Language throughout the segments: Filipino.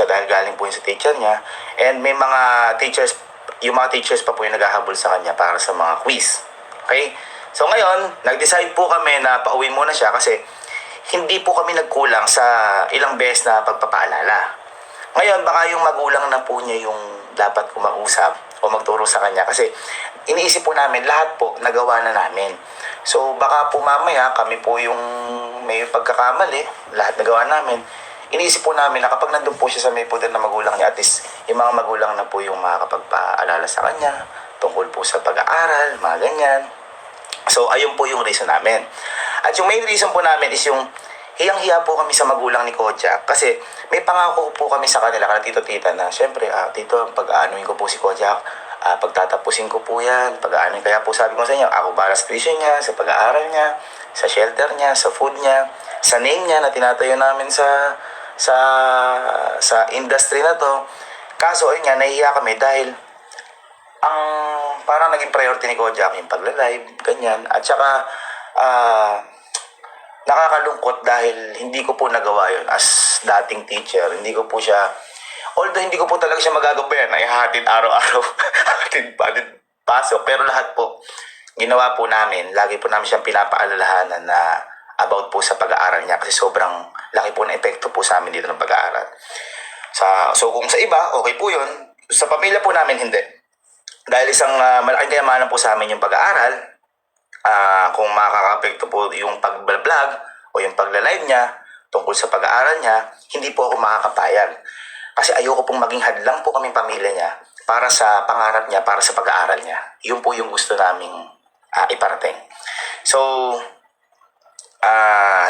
dahil galing po yun sa teacher niya. And may mga teachers, yung mga teachers pa po yung naghahabol sa kanya para sa mga quiz. Okay? So ngayon, nag-decide po kami na pauwi muna siya kasi hindi po kami nagkulang sa ilang beses na pagpapaalala. Ngayon, baka yung magulang na po niya yung dapat kumausap o magturo sa kanya kasi iniisip po namin lahat po nagawa na namin. So baka po mamaya kami po yung may pagkakamali, lahat nagawa namin. Iniisip po namin na kapag nandun po siya sa may poder na magulang niya, at least yung mga magulang na po yung makakapagpaalala sa kanya tungkol po sa pag-aaral, mga ganyan. So ayun po yung reason namin. At yung main reason po namin is yung hiyang-hiya po kami sa magulang ni Kojak kasi may pangako po kami sa kanila, kana tito-tita na syempre, tito, pag-aanuin ko po si Kojak, pagtatapusin ko po yan, pag-aanuin. Kaya po sabi ko sa inyo, ako para sa tuition niya, sa pag-aaral niya, sa shelter niya, sa food niya, sa name niya na tinatayo namin sa industry na to. Kaso ayun nga, nahihiya kami dahil ang parang naging priority ni Kojak yung pagla-live, ganyan. At saka nakakalungkot dahil hindi ko po nagawa yun as dating teacher. Hindi ko po siya, although hindi ko po talaga siya magagabayan, ay hatid araw-araw, hatid pasok. Pero lahat po, ginawa po namin, lagi po namin siyang pinapaalalahanan na about po sa pag-aaral niya kasi sobrang laki po na epekto po sa amin dito ng pag-aaral. So kung sa iba, okay po yun. Sa pamilya po namin, hindi. Dahil isang malaking kayamanan po sa amin yung pag-aaral, kung makaka-apekto po yung pag-vlog o yung pagla-live niya tungkol sa pag-aaral niya, hindi po ako makakapayag. Kasi ayoko pong maging hadlang po kaming pamilya niya para sa pangarap niya, para sa pag-aaral niya. Yun po yung gusto naming iparating. So,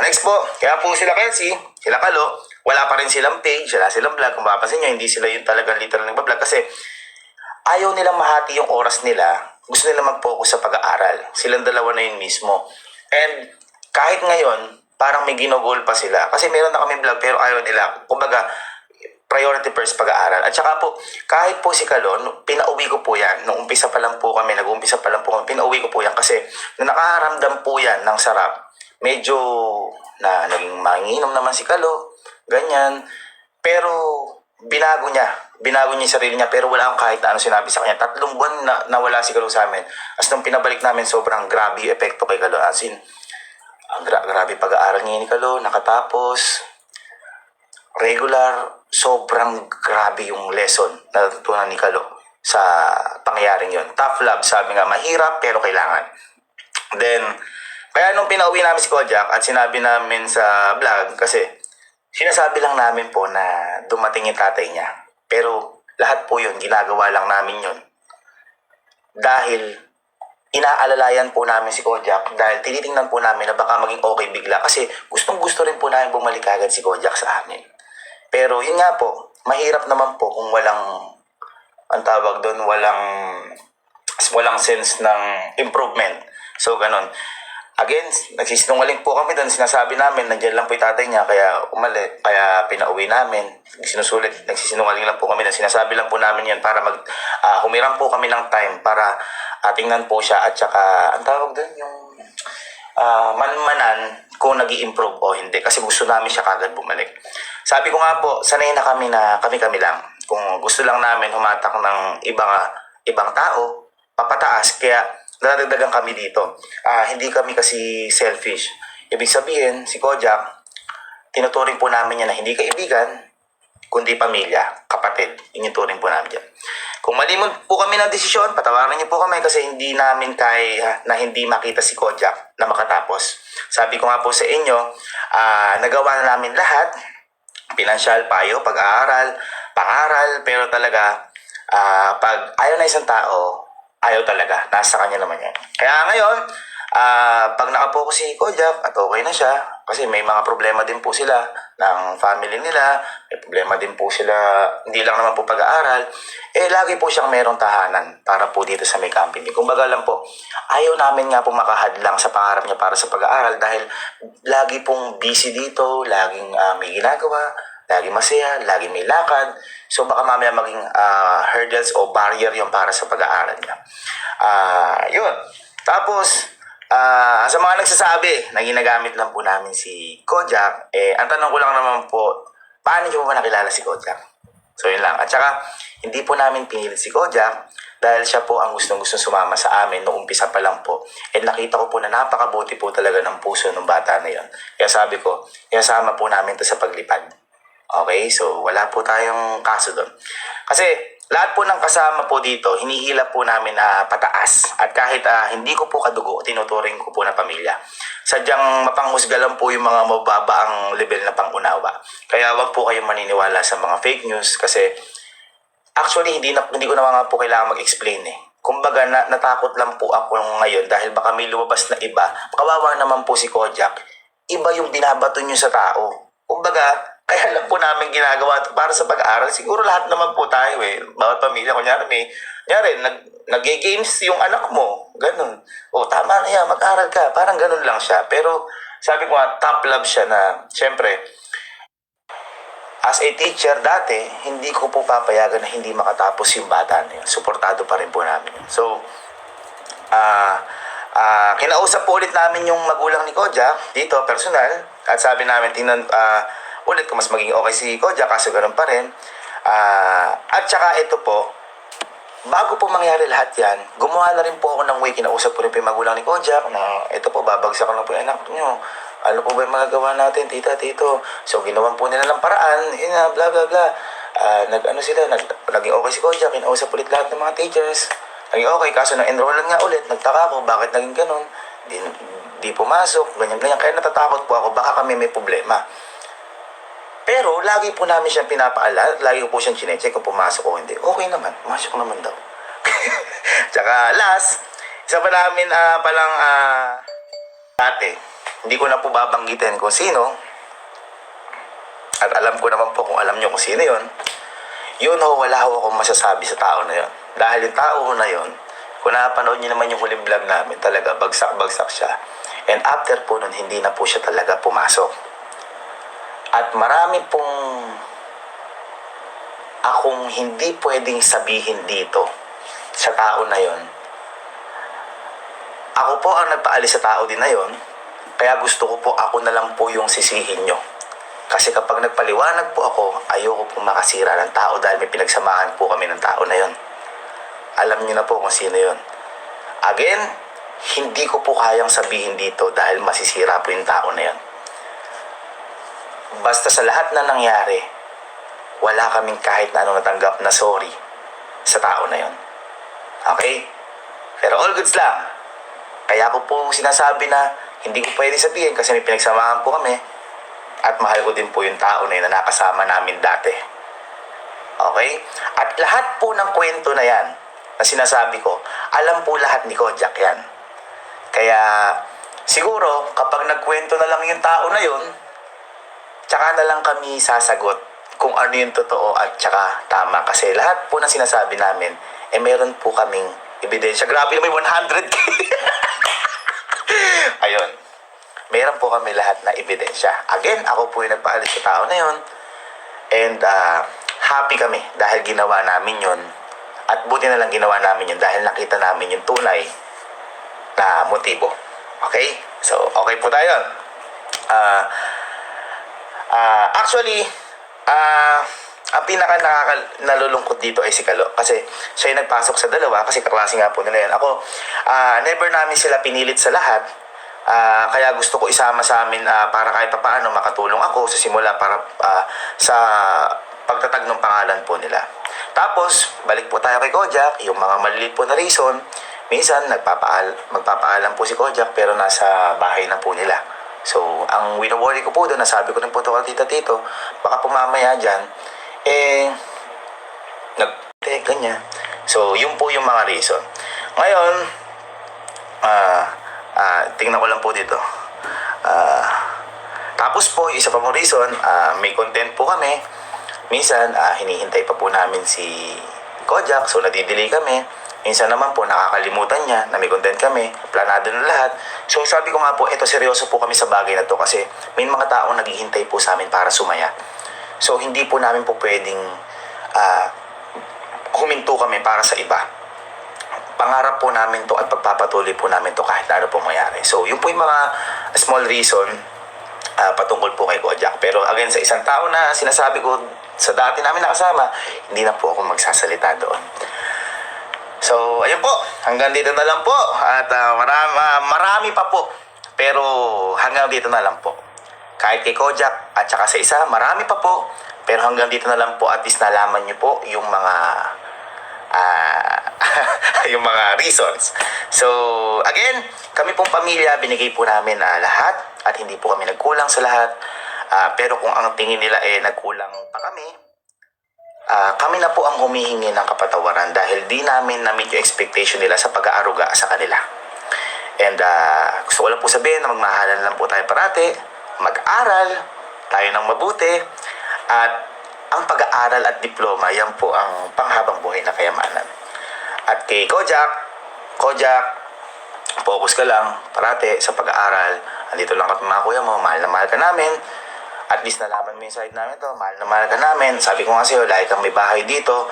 next po, kaya po sila Kelsey, sila Kalo, wala pa rin silang page, wala silang vlog. Kung mapapansin nyo, hindi sila yung talagang literal nagbablog kasi ayaw nilang mahati yung oras nila. Gusto nila mag-focus sa pag-aaral. Silang dalawa na yun mismo. And kahit ngayon, parang may ginogol pa sila. Kasi meron na kami vlog pero ayaw nila. Kumbaga, priority first pag-aaral. At saka po, kahit po si Kalon, pinauwi ko po yan. Nung umpisa pa lang po kami, nag-umpisa pa lang po kami, pinauwi ko po yan. Kasi nung nakaramdam po yan ng sarap, medyo na naging manginginom naman si Kalo, ganyan. Pero binago niya yung sarili niya pero wala akong kahit na ano sinabi sa kanya. 3 buwan na nawala si Kalo sa amin. As nung pinabalik namin, sobrang grabe yung epekto kay Kalo. As in, grabe pag-aaral niya ni Kalo, nakatapos, regular, sobrang grabe yung lesson na natutunan ni Kalo sa pangyayaring yun. Tough love, sabi nga, mahirap pero kailangan. Then, kaya nung pinauwi namin si Kojak at sinabi namin sa vlog, kasi sinasabi lang namin po na dumating yung tatay niya. Pero lahat po yun, ginagawa lang namin yun. Dahil inaalalayan po namin si Kojak dahil tinitingnan po namin na baka maging okay bigla. Kasi gustong gusto rin po namin bumalik agad si Kojak sa amin. Pero yun nga po, mahirap naman po kung walang, ang tawag doon, walang sense ng improvement. So ganon. Again, nagsisinungaling po kami doon. Sinasabi namin, nandiyan lang po yung tatay niya, kaya kaya pinauwi namin. Nagsisinungaling lang po kami doon. Sinasabi lang po namin yan para humiram po kami ng time para tingnan po siya at saka, ang tawag doon, yung manmanan kung nag-i-improve o hindi. Kasi gusto namin siya kagad bumalik. Sabi ko nga po, sanay na kami na kami-kami lang. Kung gusto lang namin humatak ng ibang tao, papataas. Kaya nadagdagan kami dito. Hindi kami kasi selfish. Ibig sabihin, si Kojak, tinuturing po namin niya na hindi kaibigan, kundi pamilya, kapatid. Yun yung turing po namin dyan. Kung mali po kami ng desisyon, patawarin niyo po kami kasi hindi namin kaya na hindi makita si Kojak na makatapos. Sabi ko nga po sa inyo, nagawa na namin lahat, pinansyal, payo, pag-aaral, pangaral, pero talaga, pag ayaw na isang tao, ayaw talaga. Nasa kanya naman yan. Kaya ngayon, pag nakapokus si Kojak at okay na siya, kasi may mga problema din po sila ng family nila, may problema din po sila, hindi lang naman po pag-aaral, lagi po siyang merong tahanan para po dito sa may company. Kumbaga lang po, ayaw namin nga po makahadlang sa pangarap niya para sa pag-aaral dahil lagi pong busy dito, laging may ginagawa, lagi masaya, lagi may lakad. So baka mamaya maging hurdles o barrier yung para sa pag-aaral niya. Yun. Tapos, sa mga nagsasabi na ginagamit lang po namin si Kojak, ang tanong ko lang naman po, paano niyo po ba nakilala si Kojak? So yun lang. At saka, hindi po namin pinilit si Kojak dahil siya po ang gustong-gusto sumama sa amin noong umpisa pa lang po. And nakita ko po na napakabuti po talaga ng puso ng bata na yun. Kaya sabi ko, isama po namin to sa paglipad. Okay? So wala po tayong kaso doon. Kasi lahat po ng kasama po dito, hinihila po namin na pataas. At kahit hindi ko po kadugo, tinuturing ko po na pamilya. Sadyang mapanghusga lang po yung mga mababa ang level na pangunawa. Kaya wag po kayong maniniwala sa mga fake news kasi actually, hindi ko na nga po kailangan mag-explain eh. Kumbaga, natakot lang po ako ngayon dahil baka may lumabas na iba. Kawawa naman po si Kojak. Iba yung binabato nyo sa tao. Kumbaga, kaya lang po namin ginagawa ito para sa pag-aaral. Siguro lahat naman po tayo eh. Bawat pamilya, kunyari, nag-games yung anak mo. Ganun. O, tama na yan, mag-aral ka. Parang ganun lang siya. Pero, sabi ko nga, top love siya na, syempre, as a teacher dati, hindi ko po papayagan na hindi makatapos yung bata na yun. Suportado pa rin po namin yun. So, kinausap po ulit namin yung magulang ni Kojak dito, personal. At sabi namin, tingnan ulit kung mas maging okay si Kojak, kaso ganun pa rin. At saka ito po, bago po mangyari lahat yan, gumawa na rin po ako ng way, kinausap po rin po yung magulang ni Kojak na ito po, babagsak na po yung anak nyo. Ano po ba yung magagawa natin, tita, tito? So, ginawan po nila ng paraan, bla bla bla. Naging okay si Kojak, kinausap ulit lahat ng mga teachers. Naging okay, kaso na-enrollan nga ulit, nagtaka ko, bakit naging ganun? Di pumasok, ganyan-ganyan. Kaya natatakot po ako, baka kami may problema. Pero, lagi po namin siyang pinapaalala, lagi ko po siyang chinecheck kung pumasok o hindi. Okay naman, pumasok naman daw. Tsaka, last, isa pa namin dati, hindi ko na po babanggitin kung sino. At alam ko naman po kung alam nyo kung sino yun. Yun ho, wala ho akong masasabi sa tao na yun. Dahil yung tao na yun, kung napanood nyo naman yung huling vlog namin, talaga bagsak-bagsak siya. And after po nun, hindi na po siya talaga pumasok. At marami pong akong hindi pwedeng sabihin dito sa tao na yun. Ako po ang nagpaalis sa tao din na yun. Kaya gusto ko po ako na lang po yung sisihin nyo. Kasi kapag nagpaliwanag po ako, ayoko po makasira ng tao dahil may pinagsamahan po kami ng tao na yon. Alam nyo na po kung sino yon. Again, hindi ko po kayang sabihin dito dahil masisira po yung tao na yon. Basta sa lahat na nangyari, wala kaming kahit na anong natanggap na sorry sa tao na yon. Okay? Pero all goods lang. Kaya ko po sinasabi na hindi ko pwede sabihin kasi may pinagsamahan po kami at mahal ko din po yung tao na yun na nakasama namin dati. Okay? At lahat po ng kwento na yan na sinasabi ko, alam po lahat ni Kojak yan. Kaya siguro kapag nagkwento na lang yung tao na yun, tsaka na lang kami sasagot kung ano yung totoo at tsaka tama. Kasi lahat po ng sinasabi namin, meron po kaming ebidensya. Grabe naman yung 100k. Ayun. Meron po kami lahat na ebidensya. Again, ako po yung nagpaalis sa tao na yun. And happy kami dahil ginawa namin yun. At buti na lang ginawa namin yun dahil nakita namin yung tunay na motibo. Okay? So, okay po tayo. Actually, ang pinaka nalulungkot dito ay si Kalo kasi siya yung nagpasok sa dalawa kasi kaklase nga po nila yan. Ako, never namin sila pinilit sa lahat. Kaya gusto ko isama sa amin para kahit paano makatulong ako sa simula para sa pagtatag ng pangalan po nila. Tapos, balik po tayo kay Kojak, yung mga maliliit po na reason. Minsan, magpapaalam po si Kojak pero nasa bahay na po nila. So, ang wino-worry ko po doon, nasabi ko ng po tita Tito, baka pumamaya dyan, ganyan. So, yun po yung mga reason. Ngayon, tingnan ko lang po dito. Tapos po, isa pa pong reason, may content po kami. Minsan, hinihintay pa po namin si Kojak, so nadidelay kami. Minsan naman po, nakakalimutan niya na may content kami, planado na lahat. So sabi ko nga po, eto seryoso po kami sa bagay na to kasi may mga taong naghihintay po sa amin para sumaya. So hindi po namin po pwedeng huminto kami para sa iba. Pangarap po namin to at pagpapatuloy po namin to kahit ano po mayari. So yun po yung mga small reason patungkol po kay Kojak. Pero again, sa isang tao na sinasabi ko sa dati namin nakasama, hindi na po ako magsasalita doon. So, ayun po. Hanggang dito na lang po. At marami pa po. Pero hanggang dito na lang po. Kahit kay Kojak at saka sa isa, marami pa po. Pero hanggang dito na lang po. At least nalaman nyo po yung mga yung mga reasons. So, again, kami pong pamilya, binigay po namin lahat. At hindi po kami nagkulang sa lahat. Pero kung ang tingin nila nagkulang pa kami na po ang humihingi ng kapatawaran dahil di namin na-meet yung expectation nila sa pag-aaruga sa kanila. And gusto ko lang po sabihin na magmahalan lang po tayo parati, mag-aral tayo ng mabuti, at ang pag-aaral at diploma, yan po ang panghabang buhay na kayamanan. At kay Kojak, focus ka lang parati sa pag-aaral. Andito lang kami mga kuya mo, mahal na mahal ka namin. At least nalaman mo yung side namin to, mahal na mahal ka namin. Sabi ko nga sa'yo, lagi kang may bahay dito.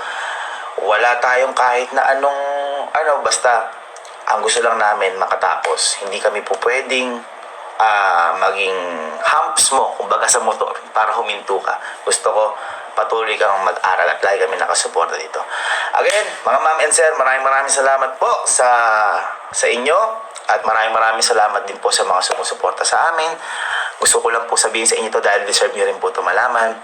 Wala tayong kahit na basta ang gusto lang namin makatapos. Hindi kami po pwedeng maging humps mo, kumbaga sa motor, para huminto ka. Gusto ko patuloy kang mag-aral at lagi kami nakasuporta dito. Again, mga ma'am and sir, maraming salamat po sa inyo. At maraming salamat din po sa mga sumusuporta sa amin. Gusto ko lang po sabihin sa inyo to dahil deserve nyo rin po ito malaman.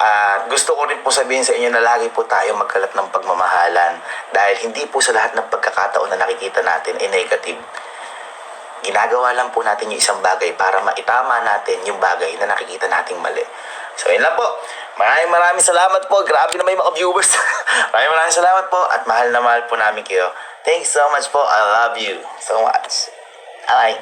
At gusto ko rin po sabihin sa inyo na lagi po tayo magkalat ng pagmamahalan dahil hindi po sa lahat ng pagkakataon na nakikita natin negative. Ginagawa lang po natin yung isang bagay para maitama natin yung bagay na nakikita nating mali. So, yun lang po. Maraming salamat po. Grabe na may mga viewers. maraming salamat po at mahal na mahal po namin kayo. Thanks so much po. I love you so much. Bye.